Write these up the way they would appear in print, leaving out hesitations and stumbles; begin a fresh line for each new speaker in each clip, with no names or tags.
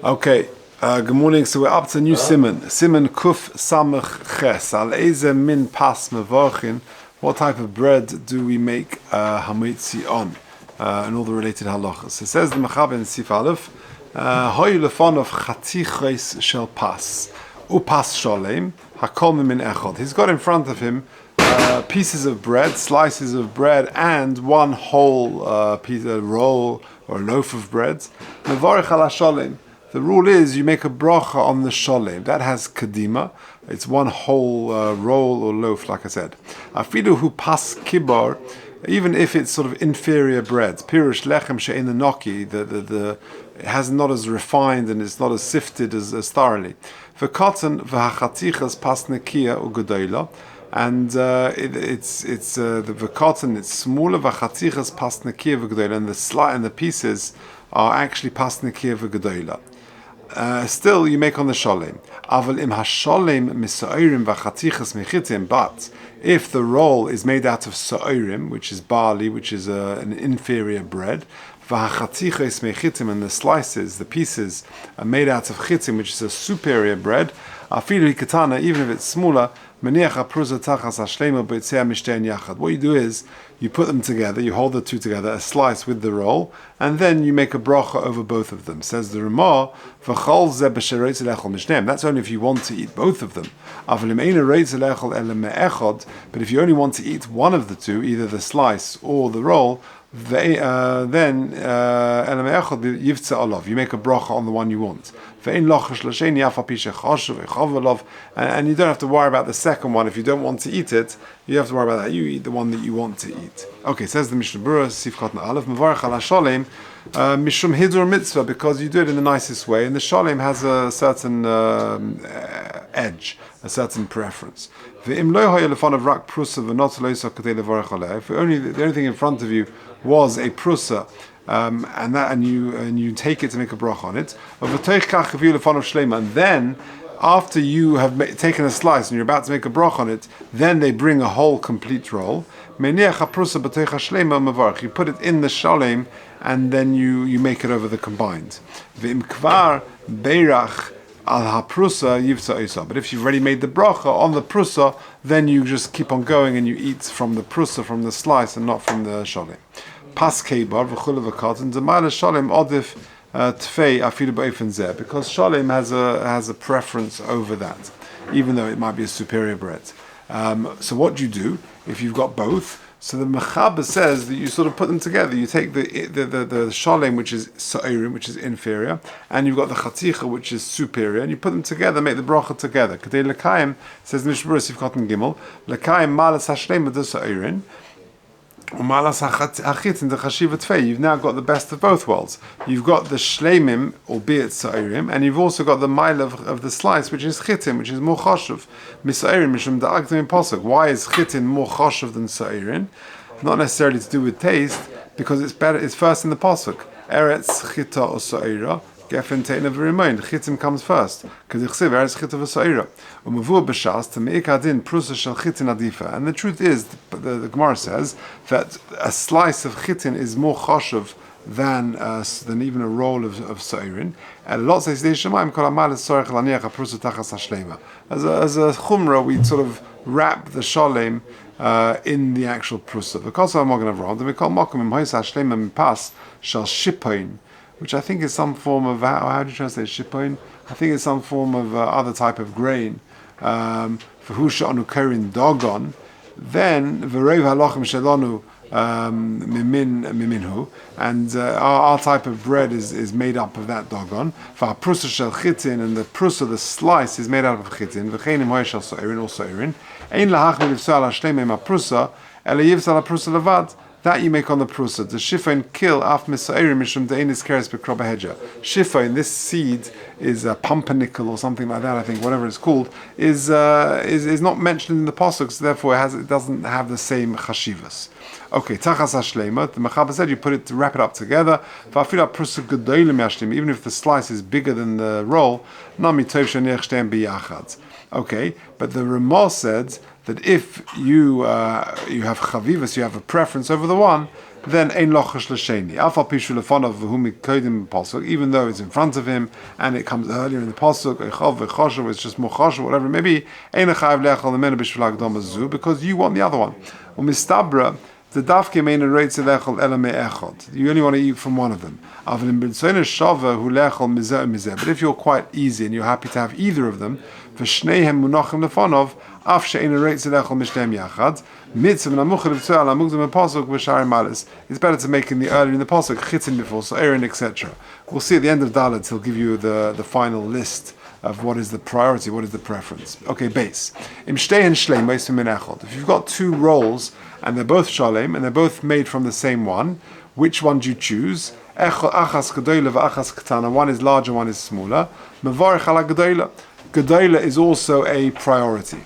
Okay, good morning. So we're up to new Siman. Siman Kuf Samach Ches. Al Eze Min Pas Mevorchin. What type of bread do we make motzi on? And all the related halachas. It says the Mechaber in Sif Aleph, Hoy lefon of chatiches shel pas, upas sholem, hakol min echad. He's got in front of him pieces of bread, slices of bread, and one whole piece of roll or loaf of bread. Mevorich ala sholem. The rule is you make a bracha on the sholem. That has kadima. It's one whole roll or loaf, like I said. Afilu hu pas kibar, even if it's sort of inferior bread. Pirush lechem she'en noki, it has not as refined and it's not as sifted as thoroughly. V'katan v'hachatichas pas nekia u'gedola, and the cotton, it's smaller. V'chatichas pas nekia v'gedola, and the pieces are actually pas nekia v'gedola. Still, you make on the sholem. Aval im hasholem misa'orim v'chatichas mechitim. But if the roll is made out of sa'orim, which is barley, which is an inferior bread, v'chatichas mechitim, and the slices, the pieces, are made out of chitim, which is a superior bread, afilu hikatana, even if it's smaller, what you do is you put them together, you hold the two together, a slice with the roll, and then you make a bracha over both of them. Says the Ramah, that's only if you want to eat both of them. But if you only want to eat one of the two, either the slice or the roll, then you make a bracha on the one you want. And you don't have to worry about the second one. If you don't want to eat it, you have to worry about that. You eat the one that you want to eat. Okay, says the Mishnah Berurah, Sif Katan Aleph, Mevarech ala Sholem, Mishum Hidur Mitzvah, because you do it in the nicest way, and the Sholem has a certain edge, a certain preference. If only the only thing in front of you was a prusa, and you take it to make a bracha on it, and then after you have taken a slice and you're about to make a bracha on it, then they bring a whole complete roll. You put it in the sholem, and then you make it over the combined. But if you've already made the bracha on the prusa, then you just keep on going and you eat from the prusa, from the slice, and not from the sholem. Pas kebar v'chulav v'katan d'mayla sholem odif tfei afilu b'ofen zeh, because sholem has a preference over that, even though it might be a superior bread. So what do you do if you've got both? So the Mechaber says that you sort of put them together. You take the sholem, which is sa'orim, which is inferior, and you've got the chaticha, which is superior, and you put them together, make the bracha together. Kadei l'kaim, says the Mishnah Berurah, Sif Katan Gimel, l'kaim malas hashlem v'da sa'orim, u'malas hachitin the chashiva tfei. You've now got the best of both worlds. You've got the shleimim, albeit sa'orim, and you've also got the mile of the slice, which is chitim, which is more chashuv. Misa'orim mishum da'agdim in pasuk. Why is chitin more chashuv than sa'orim? Not necessarily to do with taste, because it's better. It's first in the pasuk. Eretz chita or sa'ira. Gefen teina v'rimoin. Chitim comes first, because ichsiv eretz chita v'sa'ira. Umavur b'shas to me'ik adin prusa shel chitin adifa. And the truth is, the Gemara says that a slice of chitin is more chashuv than even a roll of sa'irin. And a lot says as a chumrah, we sort of wrap the sholem in the actual prusa. Which I think is some form of, how do you translate shippoin? I think it's some form of other type of grain. For husha anu kerin dogon, then v'rov halachim shelanu miminhu, and our type of bread is made up of that dogon. For prusa shel chitin, and the prusa, the slice, is made out of chitin. V'chenim hoy shel sa'irin or sa'irin. Ein lahachmid yivsal hashleim ma prusa, ele yivsal prusa levad. That you make on the prusa. The shifain kill af misa'ir mishum de'enis keres b'krobahedja. Shifain, this seed is a pumpernickel or something like that, I think, whatever it's called, is not mentioned in the pasuk, so therefore it doesn't have the same chashivas. Okay, tachas hashleima. The Mechaber said you wrap it up together. Va'afilu prusa gedolim yashlim. Even if the slice is bigger than the roll, nami tov sheniach shtem biyachad. Okay, but the Ramah said that if you have chavivas, you have a preference over the one, then ein lochash l'sheni. Afal pishu lefonav v'hu mikodim pasuk, even though it's in front of him and it comes earlier in the pasuk, echov v'choshev, it's just more choshev, whatever it may be, ein chayav le'achal l'menu b'shvil hagdama zu, because you want the other one. Umistabra, the dafke mein reitz lechol ela me'echad. You only want to eat from one of them. Avlim b'tzoyne shava hu lechol mizeh mizeh. But if you're quite easy and you're happy to have either of them, v'shneihem munachim lefonov, af she'ein reitz lechol mishneim yachad, mitzvah namuchad v'tzoy ala mugdam pasuk v'shari malis. It's better to make in the earlier in the pasuk chitin before so Aaron, etc. We'll see at the end of Dalet. He'll give you the final list of what is the priority, what is the preference. Okay, base. If you've got two rolls and they're both shalem and they're both made from the same one, which one do you choose? One is larger, one is smaller. Gedola is also a priority.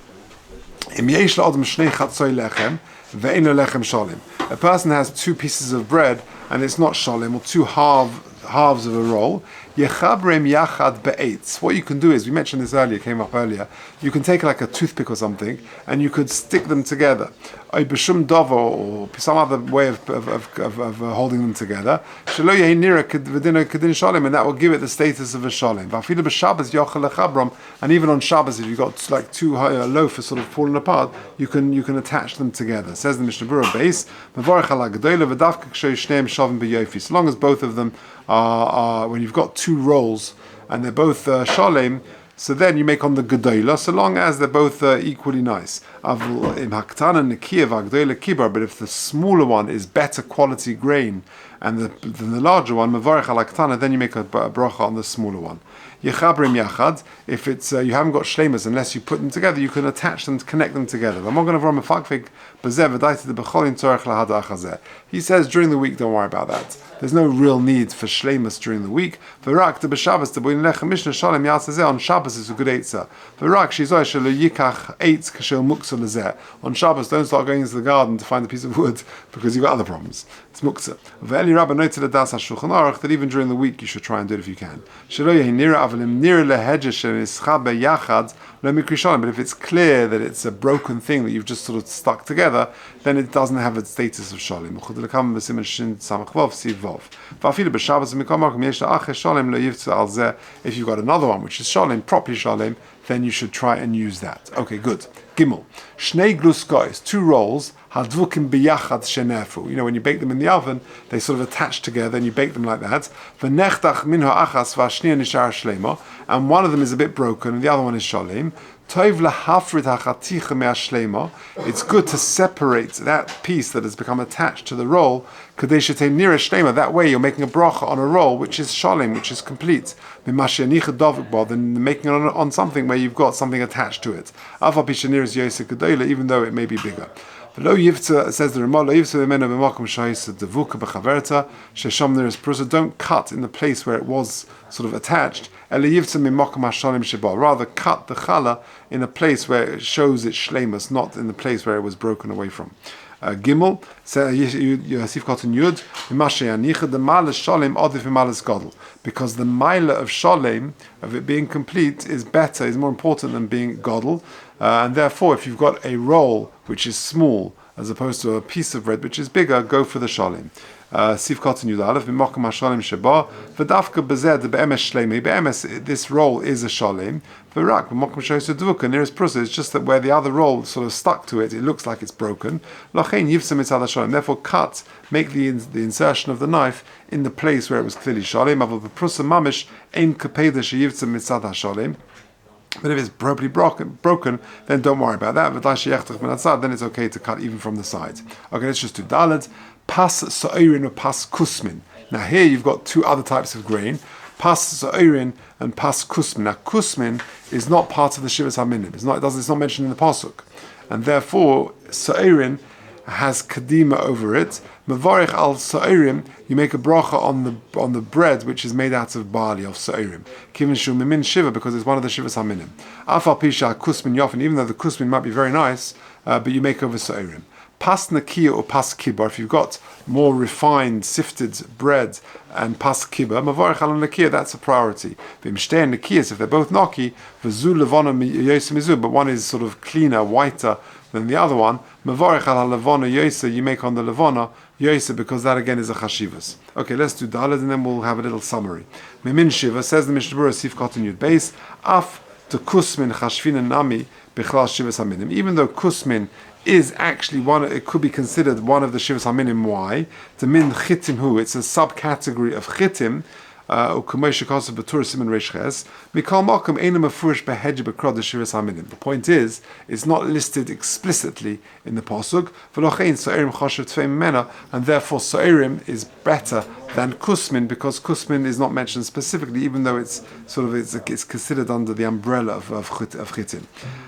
A person has two pieces of bread and it's not shalem, or two halves of a roll. Yechabrem yachad be'etz. What you can do is, we mentioned this earlier, came up earlier, you can take like a toothpick or something and you could stick them together. Or some other way of holding them together. And that will give it the status of a shalem. And even on Shabbos, if you've got like two loafers sort of falling apart, you can attach them together. Says the Mishnah Berurah base, so long as both of them are when you've got two rolls and they're both shalem, so then you make on the gedola, so long as they're both equally nice. But if the smaller one is better quality grain than the larger one, then you make a bracha on the smaller one. Yechabrim yachad, if it's you haven't got shlemas, unless you put them together, you can attach them, connect them together. He says during the week, don't worry about that. There's no real need for shlemas during the week. On Shabbos is a good eitzah. On Shabbos, don't start going into the garden to find a piece of wood because you've got other problems. It's muktzah. Rabbi noted that even during the week you should try and do it if you can. But if it's clear that it's a broken thing that you've just sort of stuck together, then it doesn't have a status of shalim. If you've got another one which is shalim, properly shalim, then you should try and use that. Okay, good. Gimel. Shnei gluskois, two rolls, hadvukim biyachad shenefu. When you bake them in the oven, they sort of attach together and you bake them like that. V'nechtach minho achas v'ashniya nishar shlema. And one of them is a bit broken and the other one is shalim. Tov lahafrid hachaticha me'ashlema. It's good to separate that piece that has become attached to the roll. Kadesh shetei nira shlema. That way you're making a bracha on a roll which is shalim, which is complete. Than making it on something where you've got something attached to it. Even though it may be bigger. Says the Ramah, don't cut in the place where it was sort of attached. Rather cut the challah in a place where it shows its shlemus, not in the place where it was broken away from. Gimel, Yosef Cotton Yud, the Mala Shalem Odif Malas Godel. Because the Mila of Shalem, of it being complete, is better, is more important than being Godel. And therefore, if you've got a roll which is small, as opposed to a piece of bread which is bigger, go for the Shalem. Sivkot and Yudalef, B'mokum HaShalem Sheba, V'dafka B'zed B'emes Shlemi, B'emes, this roll is a Shalem, V'rak, B'mokum Shoyse Dvuka, nearest Prusa, it's just that where the other roll sort of stuck to it, it looks like it's broken. Lachein Yivsam Mitzad HaShalem, therefore cut, make the insertion of the knife in the place where it was clearly Shalem, Aval B'prusa Mamish, Ein Kapeda Sheyivsam Mitzad HaShalem. But if it's properly broken, then don't worry about that. Then it's okay to cut even from the sides. Okay, let's just do Dalet. Pas sa'irin or pas kusmin. Now here you've got two other types of grain. Pas sa'irin and pas kusmin. Now kusmin is not part of the Shivas HaMinim. It's not mentioned in the pasuk, and therefore sa'irin has kadima over it. Mevarich al sa'irim, you make a bracha on the bread which is made out of barley, of sa'irim. Kivin shu mimin shiva, because it's one of the shivas haminim. Afal pisha kusmin yofen, even though the kusmin might be very nice, but you make over sa'irim. Pas nakia or pas kibar, if you've got more refined, sifted bread and pas kibar, mavarich al nakia, that's a priority. V'imshtei and nakias, if they're both naki, v'zu levana yosem, but one is sort of cleaner, whiter than the other one, mavarich al levana yosa, you make on the levana, Yosef, because that again is a chashivas. Okay, let's do Dalet and then we'll have a little summary. Memin Shiva says the Mishnah Berurah Sif Katan Yud Beis Af to Kusmin Chashvin and Nami Bichlal Shivas Haminim. Even though Kusmin is actually it could be considered one of the Shivas Haminim. Why? The Min Chitim Hu, it's a subcategory of Chitim. The point is, it's not listed explicitly in the pasuk, and therefore So'irim is better than Kusmin, because Kusmin is not mentioned specifically, even though it's considered under the umbrella of Chitin.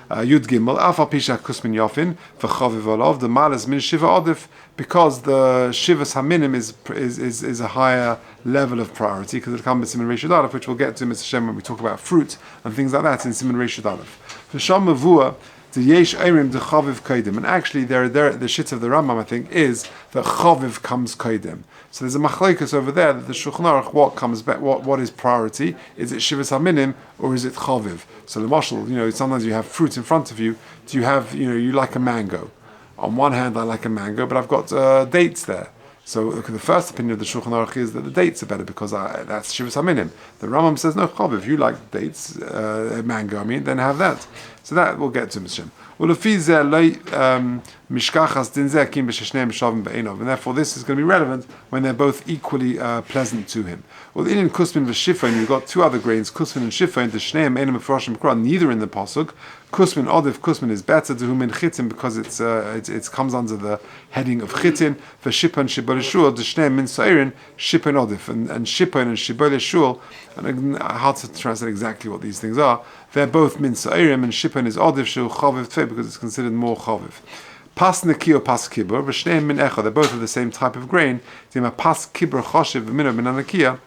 Yud Gimel, Alpha Pisha Kusmin Yafin, v'chaviv olav, the malas min shiva odif, because the Shivas Haminim is a higher level of priority, because it comes in Siman Reish Yud Aleph, which we'll get to, Mr. Shem, when we talk about fruit and things like that in Siman Reish Yud Aleph. V'sham Mavua, the Yesh Eirim de Chaviv Kodim, and actually the shit of the Rambam, I think, is that Chaviv comes Kodim. So there's a machlokes over there that the Shulchan Aruch, what comes back, what is priority? Is it Shivas Haminim or is it Chaviv? So the mashal, sometimes you have fruit in front of you. Do you have, you like a mango? On one hand, I like a mango, but I've got dates there. So the first opinion of the Shulchan Aruch is that the dates are better because that's Shivas Haminim. The Rambam says, no, Chaviv, you like dates, mango, then have that. So that we'll get to, Mr. And therefore this is going to be relevant when they're both equally pleasant to him. Well, in Kusmin v'Shifon, you've got two other grains, Kusmin and Shifon, the Shneim Einem Mefroshim B'Quran, neither in the pasuk. Kusmin Odif, Kusmin is better to whom in Chitin because it comes under the heading of Chitin. V'Shipon Shibol Shul, the Shneim Min Sa'irin, Shipon Odif, and Shipon and Shibol Shul, and hard to translate exactly what these things are. They're both Min Sa'irim, and Shipon is Odif Shul Chaviv Tfei because it's considered more Chaviv. Pas neki or pas kibur, v'shneim min echa. They're both of the same type of grain. Pas kibur choshev v'mino min anakia.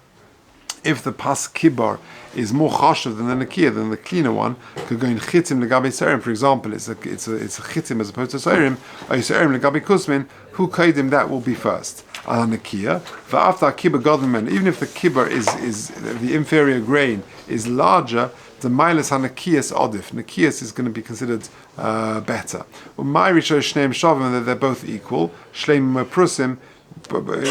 If the pas kibur is more choshev than the nakia, than the cleaner one, could go in chitim legabe seirim. For example, it's a chitim as opposed to seirim. Or seirim legabe kusmin. Who kaidim, that will be first. Al nakia. V'after kibur godman. Even if the kibur is the inferior grain is larger, the milas hanakias odif. Nakias is going to be considered better. My rishosh shneim shavim, they're both equal. Shleim prusim,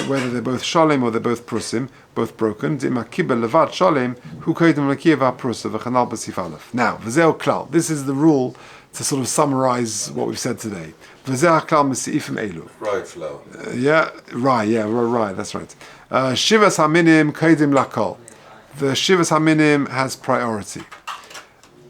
whether they're both shalem or they're both prusim, both broken. Dima kibel levad shalem, hu koydem nakiva prusa v'chanal b'sif aleph. Now, v'zeo klal. This is the rule to sort of summarize what we've said today. V'zeo klal m'seifim elu. Right flow. Right. That's right. Shivas haminim koydem lakol. The Shivas Haminim has priority.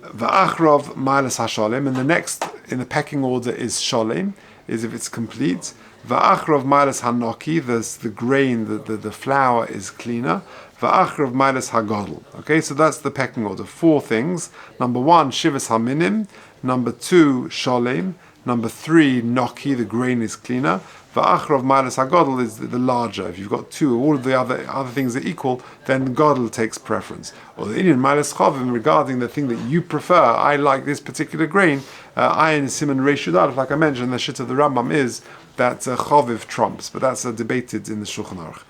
Va'achrov Mailas HaSholem, and the next in the pecking order is Sholem, is if it's complete. Va'achrov Mailas HaNoki, the grain, the flour is cleaner. Va'achrov Mailas HaGodl. Okay, so that's the pecking order. 4 things. Number 1, Shivas Haminim. Number 2, Sholem. Number 3, Noki, the grain is cleaner. Va'achrov Mailas HaGodl is the larger. If you've got 2, all of the other things are equal, then Godl takes preference. Or the Indian Mailas Chavim, regarding the thing that you prefer, I like this particular grain, I in Siman Reish Yud Aleph, like I mentioned, the shit of the Rambam is that Chaviv trumps, but that's debated in the Shulchan Aruch.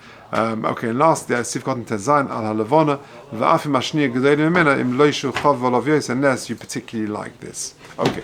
Okay, and lastly, Sif Kotten Tezayin al halavona va'afim ashniya gedolim mimena im lo yishu chav olav yos, unless you particularly like this. Okay.